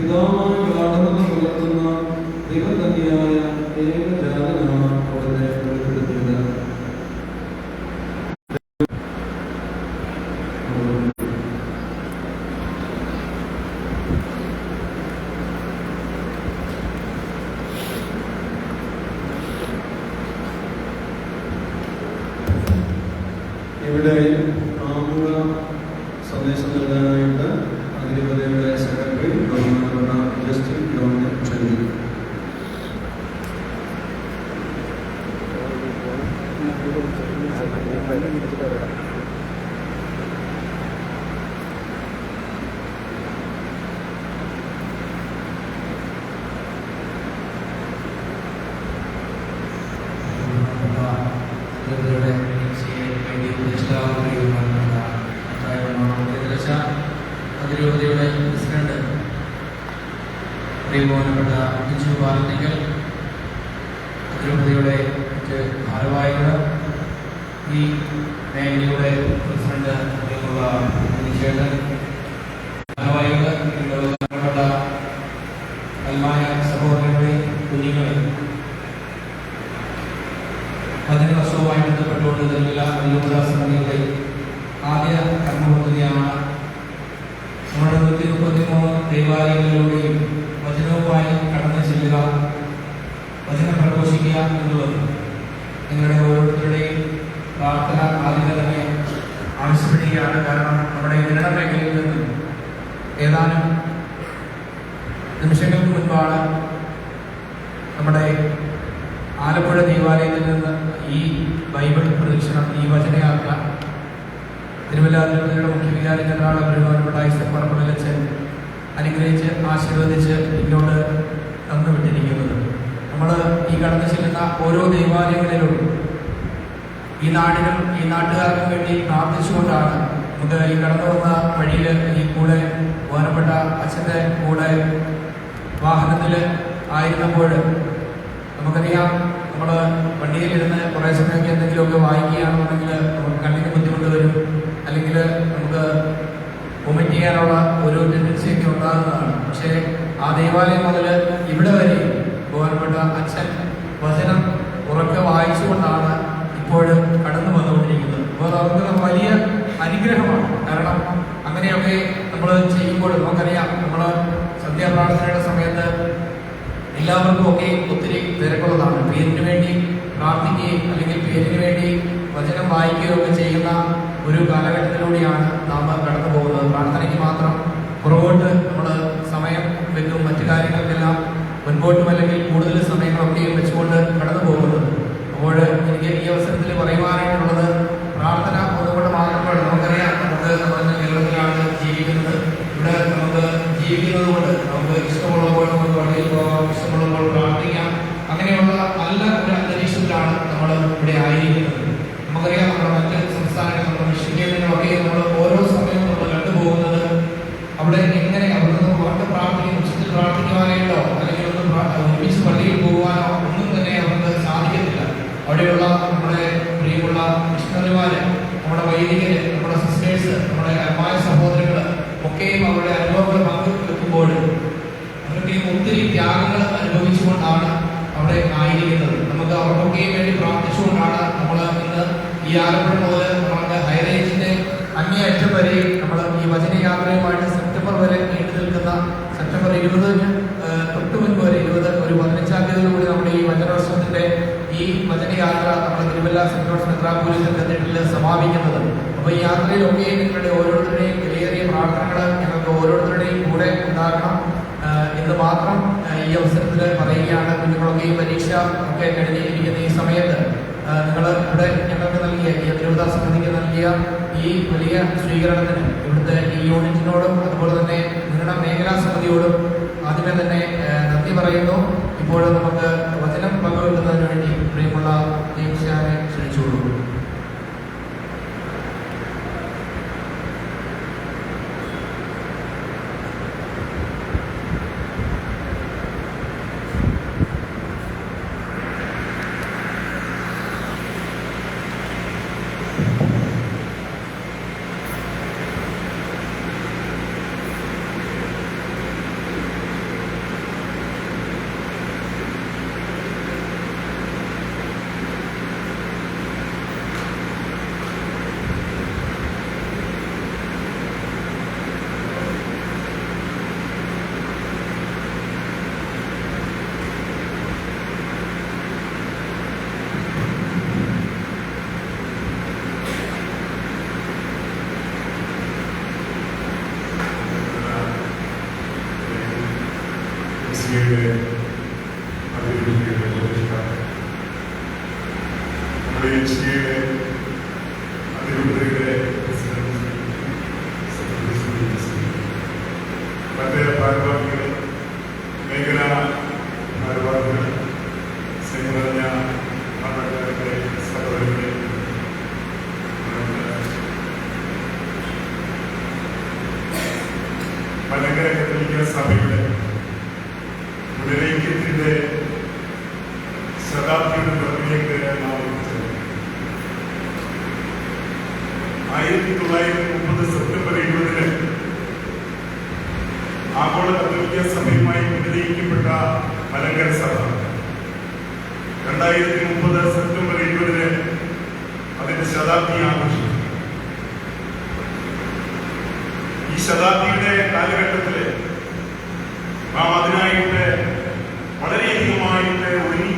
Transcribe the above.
പിതാവായ ഗാഠത പുലർത്തുന്ന ദൈവം തന്നെയായ ഏകജാതനാണ് അവിടുത്തെ വെളിപ്പെടുത്തിയത്. ഇവിടെ ആമുഖ സന്ദേശം നൽകാനായിട്ട് അതിരൂപതയുടെ സെക്രട്ടറി ബഹുമാനപ്പെട്ട ജസ്റ്റിൻ ജോണിനെ ക്ഷണിക്കുന്നു. അതിരൂപതയുടെ പ്രസിഡന്റ് ബഹുമാനപ്പെട്ട ബിജു വാർത്തിക്കൽ, അതിരൂപതയുടെ മറ്റ് ഭാരവാഹികൾ, ഈ മേഖലയുടെ പ്രസിഡന്റ് ചേട്ടൻ, ഭാരവാഹികൾ, ബഹുമാനപ്പെട്ട അൽമായ സഹോദരങ്ങളെ, കുഞ്ഞുങ്ങളെ, 10 വർഷവുമായി ബന്ധപ്പെട്ടുകൊണ്ട് നൽകിയ അതിരൂപതാ സമിതിയുടെ ആദ്യ കർമ്മപദ്ധതിയാണ് നമ്മുടെ 133 ദേവാലയങ്ങളിലൂടെയും വചനവുമായി കടന്നു ചെല്ലുക, വചനം പ്രഘോഷിക്കുക എന്നുള്ളത്. നിങ്ങളുടെ ഓരോരുത്തരുടെയും പ്രാർത്ഥന ആദ്യം തന്നെ ആവശ്യപ്പെടുകയാണ്. കാരണം നമ്മുടെ വിരണ മേഖലയിൽ നിന്നും ഏതാനും നിമിഷങ്ങൾക്ക് മുൻപാണ് നമ്മുടെ ആലപ്പുഴ ദേവാലയത്തിൽ നിന്ന് ഈ ബൈബിൾ പ്രദക്ഷിണം, ഈ വചനയാത്ര തിരുവല്ലാതിരൂപതയുടെ മുഖ്യ വികാരി ജനറാൾ ബഹുമാനപ്പെട്ട ഐസക് പറമ്പലച്ചൻ അനുഗ്രഹിച്ച് ആശീർവദിച്ച് ഇങ്ങോട്ട് തന്നുവിട്ടിരിക്കുന്നത്. നമ്മൾ ഈ കടന്നു ചെല്ലുന്ന ഓരോ ദേവാലയങ്ങളിലും ഈ നാടിനും ഈ നാട്ടുകാർക്കും വേണ്ടി പ്രാർത്ഥിച്ചുകൊണ്ടാണ് നമുക്ക് ഈ കടന്നു വന്ന വഴിയിൽ ഈ കൂടെ ബഹുമാനപ്പെട്ട അച്ഛൻ്റെ കൂടെ വാഹനത്തിൽ ആയിരുന്നപ്പോൾ നമുക്കറിയാം, നമ്മൾ വണ്ടിയിലിരുന്ന് കുറേ സമയമൊക്കെ എന്തെങ്കിലുമൊക്കെ വായിക്കുകയാണെന്നുണ്ടെങ്കിൽ നമുക്ക് കണ്ണിന് ബുദ്ധിമുട്ട് വരും, അല്ലെങ്കിൽ നമുക്ക് വൊമിറ്റ് ചെയ്യാനുള്ള ഒരു ടെൻഡൻസിയൊക്കെ ഉണ്ടാകുന്നതാണ്. പക്ഷേ ആ ദേവാലയം മുതൽ ഇവിടെ വരെ ബഹുമാനപ്പെട്ട അച്ഛൻ വചനം ഉറക്കെ വായിച്ചുകൊണ്ടാണ് ഇപ്പോഴും കടന്നു വന്നുകൊണ്ടിരിക്കുന്നത്. അപ്പോൾ നമുക്ക് വലിയ അനുഗ്രഹമാണ്. കാരണം അങ്ങനെയൊക്കെ നമ്മൾ ചെയ്യുമ്പോൾ നമുക്കറിയാം, നമ്മൾ സന്ധ്യാപ്രാർത്ഥനയുടെ സമയത്ത് എല്ലാവർക്കും ഒക്കെ ഒത്തിരി തിരക്കുള്ളതാണ്. പേരിന് വേണ്ടി പ്രാർത്ഥിക്കുകയും അല്ലെങ്കിൽ പേരിന് വേണ്ടി വചനം വായിക്കുകയും ഒക്കെ ചെയ്യുന്ന ഒരു കാലഘട്ടത്തിലൂടെയാണ് നാം കടന്നു പോകുന്നത്. പ്രാർത്ഥനയ്ക്ക് മാത്രം പുറകോട്ട് നമ്മൾ സമയം വെക്കും, മറ്റു കാര്യങ്ങൾക്കെല്ലാം മുൻപോട്ടും അല്ലെങ്കിൽ കൂടുതൽ സമയങ്ങളൊക്കെയും വെച്ചുകൊണ്ട് കടന്നു പോകുന്നത്. അപ്പോൾ എനിക്ക് ഈ അവസരത്തിൽ പറയുവാനായിട്ടുള്ളത്, പ്രാർത്ഥന ഒന്നുകൂടെ മാത്രമാണ്. നമുക്കറിയാം, നമുക്ക് നമ്മുടെ കേരളത്തിലാണ് ജീവിക്കുന്നത്. ഇവിടെ നമുക്ക് ജീവിക്കുന്നത് കൊണ്ട് നമുക്ക് ഇഷ്ടമുള്ളപ്പോൾ നമുക്ക് പള്ളിയിൽ പോകാം, ഇഷ്ടമുള്ളപ്പോൾ പ്രാർത്ഥിക്കാം. അങ്ങനെയുള്ള നല്ല ഒരു അന്തരീക്ഷത്തിലാണ് നമ്മൾ ഇവിടെ ആയിരിക്കുന്നത്. നമുക്കറിയാം, നമ്മുടെ മറ്റ് സംസ്ഥാനങ്ങൾ, നമ്മുടെ വിശ്വവിദ്യാലയങ്ങളൊക്കെ നമ്മൾ ഓരോ സമയവും നമ്മൾ കണ്ടുപോകുന്നത് അവിടെ എങ്ങനെ അവിടെ നമുക്ക് പണ്ട് പ്രാർത്ഥിക്കും, ഉച്ചത്തിൽ പ്രാർത്ഥിക്കുവാനായിട്ടോ അല്ലെങ്കിൽ ഒരുമിച്ച് പള്ളിയിൽ പോകുവാനോ ഒന്നും തന്നെ അവർക്ക് സാധിക്കത്തില്ല. അവിടെയുള്ള നമ്മുടെ പ്രിയമുള്ള മിഷണറിമാര്, നമ്മുടെ വൈദികര്, നമ്മുടെ സിസ്റ്റേഴ്സ്, നമ്മുടെ അമ്മായ സഹോദരങ്ങൾ ഒക്കെയും അവരുടെ അനുഭവങ്ങൾ പങ്കുവെക്കുമ്പോൾ അവരൊക്കെയും ഒത്തിരി ത്യാഗങ്ങൾ അനുഭവിച്ചുകൊണ്ടാണ് അവിടെ ആയിരിക്കുന്നത്. നമുക്ക് അവർക്കൊക്കെയും വേണ്ടി പ്രാർത്ഥിച്ചുകൊണ്ടാണ് നമ്മൾ ഇന്ന് ഈ ആലപ്പുഴ മുതൽ നമ്മുടെ ഹൈറേഞ്ചിന്റെ അങ്ങേയറ്റം വരെ നമ്മൾ ഈ വചനയാത്രയുമായിട്ട് സെപ്റ്റംബർ വരെ നീണ്ടു നിൽക്കുന്ന, സെപ്റ്റംബർ 20-ന് തൊട്ട് മുൻപ് വരെ 15-ാം തീയതിയിലൂടെ നമ്മുടെ ഈ വചനോത്സവത്തിന്റെ ഈ വചനയാത്ര നമ്മുടെ തിരുവല്ല സെന്റ് ജോർജ് മെത്രാപ്പോലീത്ത കത്തീഡ്രലിൽ സമാപിക്കുന്നത്. അപ്പോൾ ഈ യാത്രയിലൊക്കെ നിങ്ങളുടെ ഓരോരുത്തരുടെയും വിലയേറിയ പ്രാർത്ഥനകൾ ഞങ്ങൾക്ക് ഓരോരുത്തരുടെയും കൂടെ ഉണ്ടാകണം എന്ന് മാത്രം ഈ അവസരത്തിൽ പറയുകയാണ്. കുഞ്ഞുങ്ങളൊക്കെ ഈ പരീക്ഷ ഒക്കെ കഴിഞ്ഞിരിക്കുന്ന ഈ സമയത്ത് നിങ്ങൾ ഇവിടെ ഞങ്ങൾക്ക് നൽകിയ ഈ തിരുവല്ല സമിതിക്ക് നൽകിയ ഈ വലിയ സ്വീകരണത്തിന് ഇവിടുത്തെ ഈ യൂണിറ്റിനോടും അതുപോലെ തന്നെ നിങ്ങളുടെ മേഖലാ സമിതിയോടും ആദ്യമേ തന്നെ നന്ദി പറയുന്നു. ഇപ്പോൾ നമുക്ക് വചനം പങ്കുവെക്കുന്നതിന് വേണ്ടി പ്രിയമുള്ള ജെയിംസിനെ ക്ഷണിച്ചുകൊള്ളൂ. നമ്മുടെ എച്ചിയുടെ അതിരൂപതയുടെ പ്രസിഡന്റ്, മറ്റ് ഭാരവാഹികൾ, മേഖലാ ഭാരവാഹികൾ, സ്നേഹനിറഞ്ഞ നാട്ടുകാരുടെ സഹോദരങ്ങളെ, മലങ്കര കത്തോലിക്ക സഭയുടെ പുനരൈക്യത്തിന്റെ ശതാബ്ദിയുടെ നിറവിലേക്ക് നാം എത്തിച്ചത് 1930 സെപ്റ്റംബർ 20 ആഗോള കത്തോലിക്ക സഭയുമായി പുനരയിക്കപ്പെട്ട മലങ്കര സഭ 2030 സെപ്റ്റംബർ 20 അതിന്റെ ശതാബ്ദി ആഘോഷിച്ചു. ഈ ശതാബ്ദിയുടെ കാലഘട്ടത്തില് നാം അതിനായിട്ട് വളരെയധികമായിട്ട് ഒരുങ്ങി